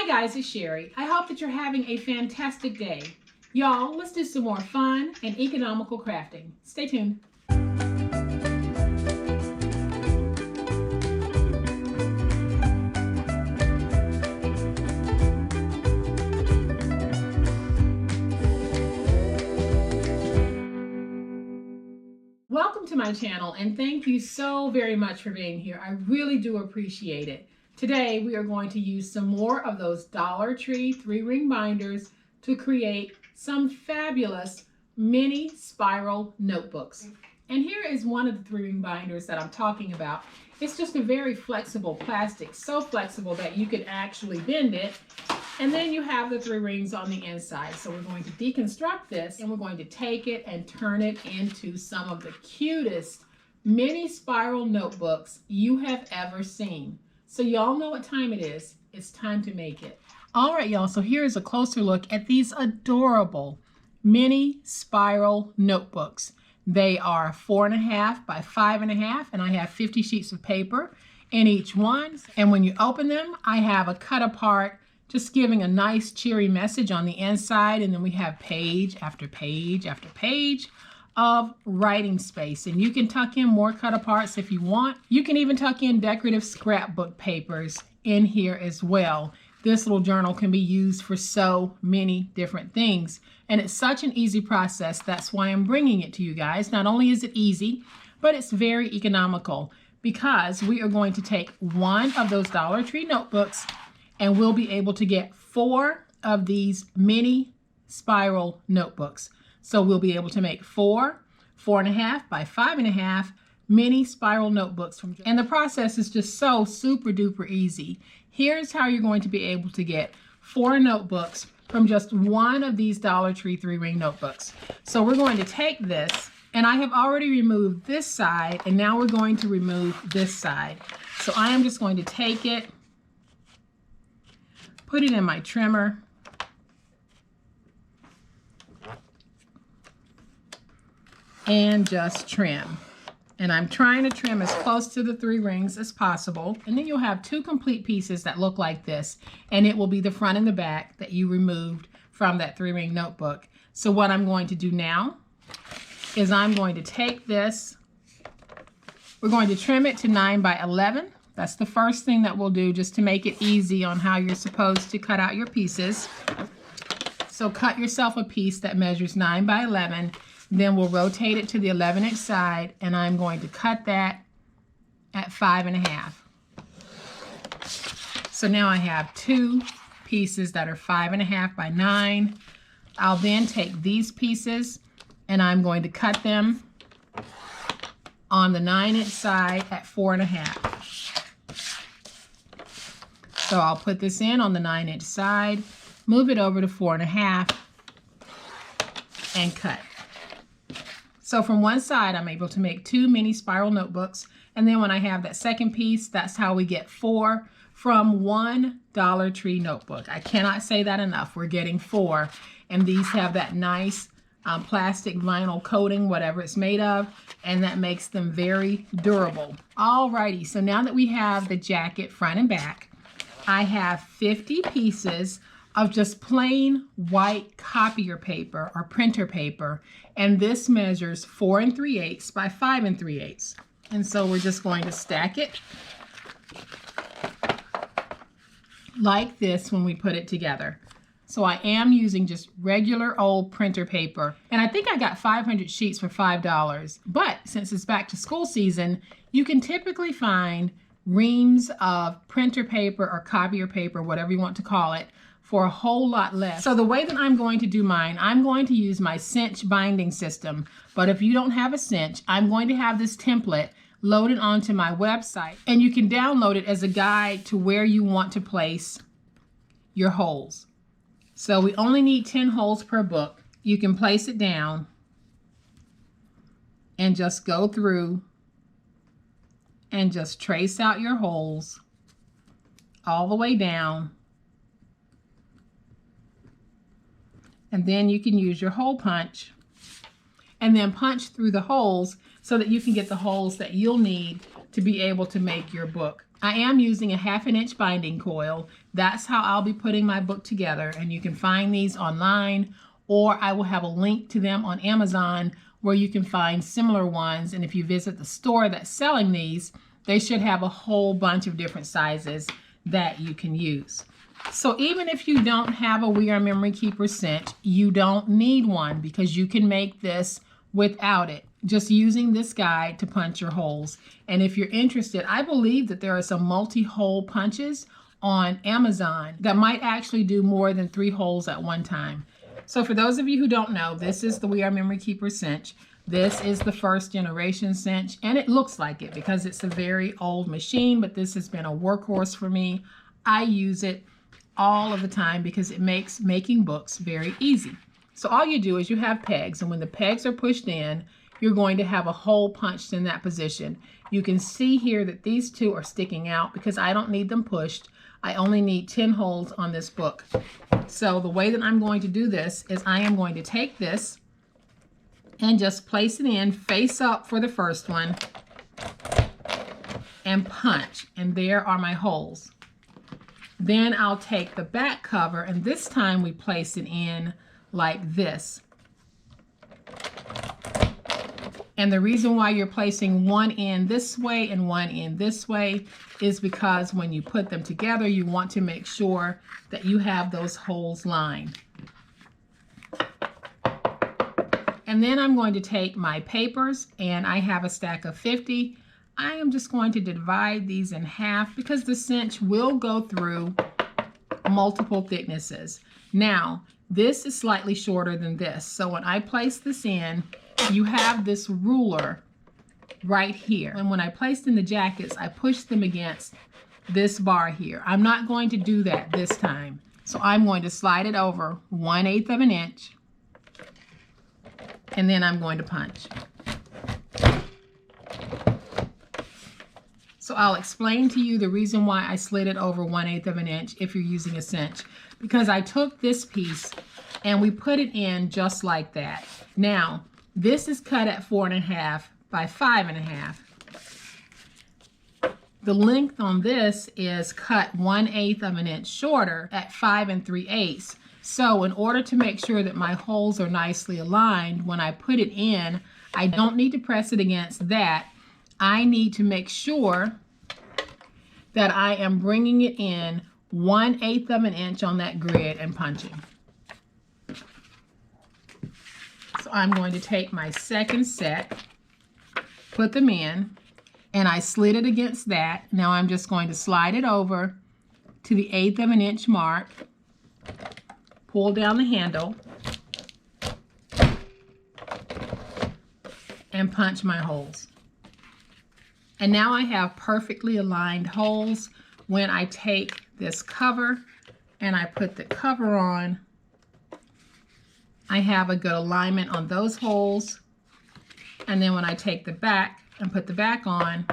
Hi guys, it's Sherry. I hope that you're having a fantastic day. Y'all, let's do some more fun and economical crafting. Stay tuned. Welcome to my channel and thank you so very much for being here. I really do appreciate it. Today we are going to use some more of those Dollar Tree 3-ring binders to create some fabulous mini spiral notebooks. And here is one of the 3-ring binders that I'm talking about. It's just a very flexible plastic, so flexible that you could actually bend it. And then you have the 3 rings on the inside. So we're going to deconstruct this and we're going to take it and turn it into some of the cutest mini spiral notebooks you have ever seen. So y'all know what time it is. It's time to make it. All right, y'all, so here is a closer look at these adorable mini spiral notebooks. They are 4.5 by 5.5, and I have 50 sheets of paper in each one. And when you open them, I have a cut apart, just giving a nice cheery message on the inside. And then we have page after page after page of writing space. And you can tuck in more cut aparts if you want. You can even tuck in decorative scrapbook papers in here as well. This little journal can be used for so many different things. And it's such an easy process. That's why I'm bringing it to you guys. Not only is it easy, but it's very economical because we are going to take one of those Dollar Tree notebooks and we'll be able to get 4 of these mini spiral notebooks. So we'll be able to make 4.5 by 5.5 mini spiral notebooks. And the process is just so super duper easy. Here's how you're going to be able to get 4 notebooks from just one of these Dollar Tree 3-ring notebooks. So we're going to take this, and I have already removed this side, and now we're going to remove this side. So I am just going to take it, put it in my trimmer, and just trim. And I'm trying to trim as close to the 3 rings as possible. And then you'll have 2 complete pieces that look like this. And it will be the front and the back that you removed from that 3-ring notebook. So what I'm going to do now is I'm going to take this. We're going to trim it to 9 by 11. That's the first thing that we'll do, just to make it easy on how you're supposed to cut out your pieces. So cut yourself a piece that measures 9 by 11. Then we'll rotate it to the 11-inch side, and I'm going to cut that at 5.5. So now I have 2 pieces that are 5.5 by 9. I'll then take these pieces and I'm going to cut them on the 9-inch side at 4.5. So I'll put this in on the 9-inch side, move it over to 4.5, and cut. So from one side, I'm able to make 2 mini spiral notebooks. And then when I have that second piece, that's how we get 4 from one Dollar Tree notebook. I cannot say that enough. We're getting 4. And these have that nice plastic vinyl coating, whatever it's made of. And that makes them very durable. Alrighty, so now that we have the jacket front and back, I have 50 pieces of just plain white copier paper or printer paper, and this measures 4 3/8 by 5 3/8. And so we're just going to stack it like this when we put it together. So I am using just regular old printer paper, and I think I got 500 sheets for $5. But since it's back to school season, you can typically find reams of printer paper or copier paper, whatever you want to call it, for a whole lot less. So the way that I'm going to do mine, I'm going to use my Cinch binding system. But if you don't have a Cinch, I'm going to have this template loaded onto my website. And you can download it as a guide to where you want to place your holes. So we only need 10 holes per book. You can place it down and just go through and just trace out your holes all the way down. And then you can use your hole punch and then punch through the holes so that you can get the holes that you'll need to be able to make your book I am using a 1/2 inch binding coil. That's how I'll be putting my book together, and you can find these online, or I will have a link to them on Amazon where you can find similar ones. And if you visit the store that's selling these, they should have a whole bunch of different sizes that you can use. So even if you don't have a We Are Memory Keeper cinch, you don't need one because you can make this without it, just using this guide to punch your holes. And if you're interested, I believe that there are some multi-hole punches on Amazon that might actually do more than 3 holes at one time. So for those of you who don't know, this is the We Are Memory Keeper cinch. This is the 1st generation cinch, and it looks like it because it's a very old machine, but this has been a workhorse for me. I use it all of the time because it makes making books very easy. So all you do is you have pegs, and when the pegs are pushed in, you're going to have a hole punched in that position. You can see here that these 2 are sticking out because I don't need them pushed. I only need 10 holes on this book. So the way that I'm going to do this is I am going to take this and just place it in face up for the first one and punch, and there are my holes. Then I'll take the back cover, and this time we place it in like this. And the reason why you're placing one end this way and one end this way is because when you put them together, you want to make sure that you have those holes lined. And then I'm going to take my papers, and I have a stack of 50. I am just going to divide these in half because the cinch will go through multiple thicknesses. Now, this is slightly shorter than this. So when I place this in, you have this ruler right here. And when I placed in the jackets, I pushed them against this bar here. I'm not going to do that this time. So I'm going to slide it over 1/8 of an inch, and then I'm going to punch. So I'll explain to you the reason why I slid it over 1/8 of an inch if you're using a cinch. Because I took this piece and we put it in just like that. Now, this is cut at 4.5 by 5.5. The length on this is cut 1/8 of an inch shorter at 5 3/8. So in order to make sure that my holes are nicely aligned, when I put it in, I don't need to press it against that. I need to make sure that I am bringing it in 1/8 of an inch on that grid and punching. So I'm going to take my second set, put them in, and I slid it against that. Now I'm just going to slide it over to the 1/8 of an inch mark, pull down the handle, and punch my holes. And now I have perfectly aligned holes. When I take this cover and I put the cover on, I have a good alignment on those holes. And then when I take the back and put the back on,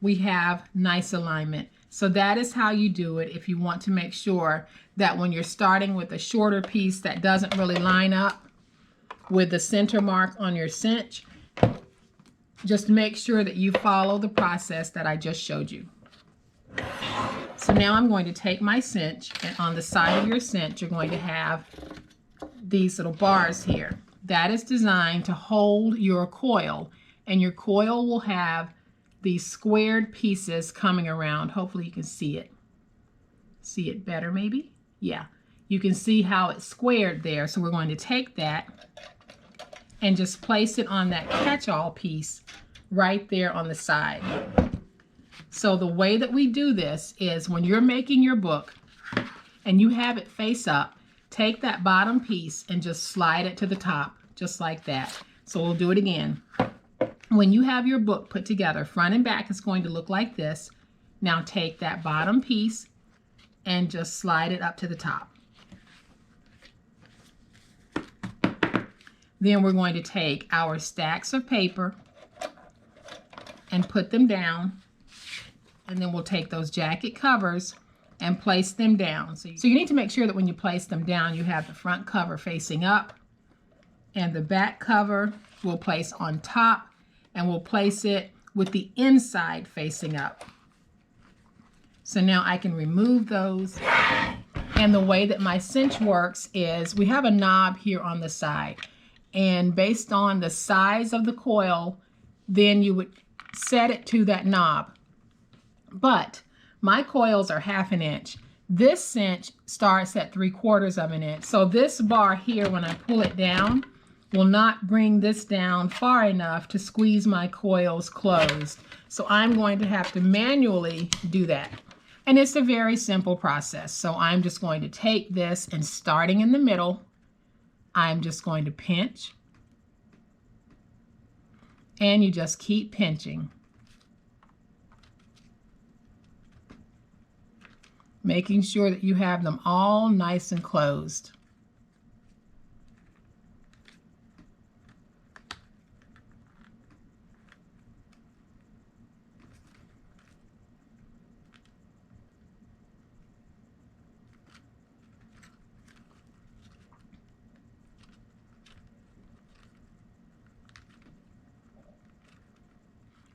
we have nice alignment. So that is how you do it if you want to make sure that when you're starting with a shorter piece that doesn't really line up with the center mark on your cinch, just make sure that you follow the process that I just showed you. So now I'm going to take my cinch, and on the side of your cinch, you're going to have these little bars here. That is designed to hold your coil, and your coil will have these squared pieces coming around. Hopefully you can see it. See it better maybe? Yeah. You can see how it's squared there. So we're going to take that and just place it on that catch-all piece right there on the side. So the way that we do this is when you're making your book and you have it face up, take that bottom piece and just slide it to the top, just like that. So we'll do it again. When you have your book put together, front and back is going to look like this. Now take that bottom piece and just slide it up to the top. Then we're going to take our stacks of paper and put them down. And then we'll take those jacket covers and place them down. So you need to make sure that when you place them down, you have the front cover facing up, and the back cover we'll place on top, and we'll place it with the inside facing up. So now I can remove those. And the way that my cinch works is we have a knob here on the side. And based on the size of the coil, then you would set it to that knob. But my coils are 1/2 inch. This cinch starts at 3/4 of an inch. So this bar here, when I pull it down, will not bring this down far enough to squeeze my coils closed. So I'm going to have to manually do that. And it's a very simple process. So I'm just going to take this and starting in the middle, I'm just going to pinch. And you just keep pinching. Making sure that you have them all nice and closed.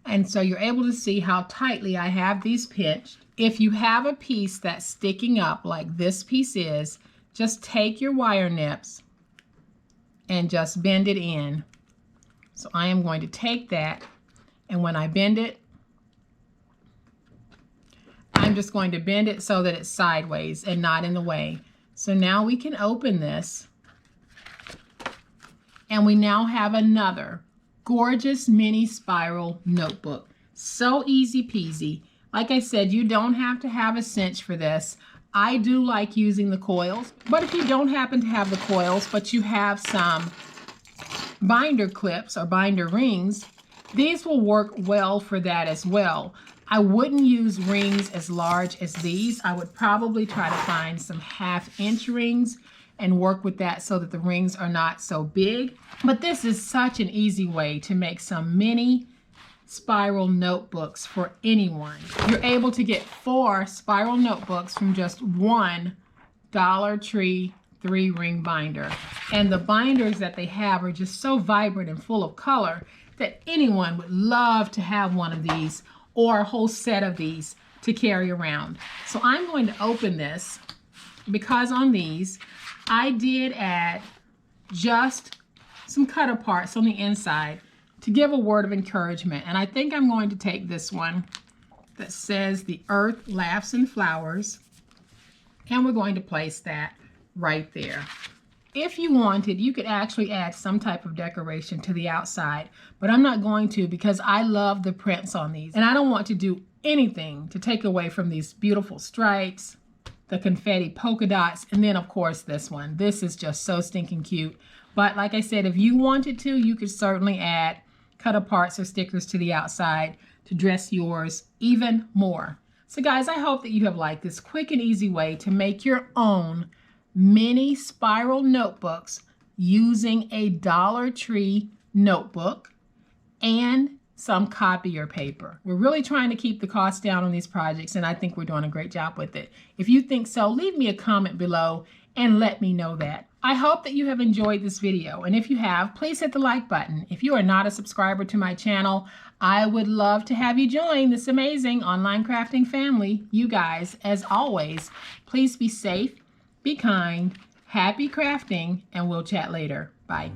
And so you're able to see how tightly I have these pinched. If you have a piece that's sticking up like this piece is, just take your wire nips and just bend it in. So I am going to take that, and when I bend it, I'm just going to bend it so that it's sideways and not in the way. So now we can open this, and we now have another gorgeous mini spiral notebook. So easy peasy. Like I said, you don't have to have a cinch for this. I do like using the coils, but if you don't happen to have the coils, but you have some binder clips or binder rings, these will work well for that as well. I wouldn't use rings as large as these. I would probably try to find some 1/2 inch rings and work with that so that the rings are not so big. But this is such an easy way to make some mini spiral notebooks for anyone. You're able to get 4 spiral notebooks from just one Dollar Tree 3-ring binder. And the binders that they have are just so vibrant and full of color that anyone would love to have one of these or a whole set of these to carry around. So I'm going to open this because on these, I did add just some cut parts on the inside to give a word of encouragement. And I think I'm going to take this one that says "The Earth Laughs and Flowers," and we're going to place that right there. If you wanted, you could actually add some type of decoration to the outside, but I'm not going to because I love the prints on these, and I don't want to do anything to take away from these beautiful stripes, the confetti polka dots, and then of course this one. This is just so stinking cute. But like I said, if you wanted to, you could certainly add cut parts or stickers to the outside to dress yours even more. So guys, I hope that you have liked this quick and easy way to make your own mini spiral notebooks using a Dollar Tree notebook and some copier paper. We're really trying to keep the cost down on these projects, and I think we're doing a great job with it. If you think so, leave me a comment below and let me know that. I hope that you have enjoyed this video, and if you have, please hit the like button. If you are not a subscriber to my channel, I would love to have you join this amazing online crafting family. You guys, as always, please be safe, be kind, happy crafting, and we'll chat later. Bye.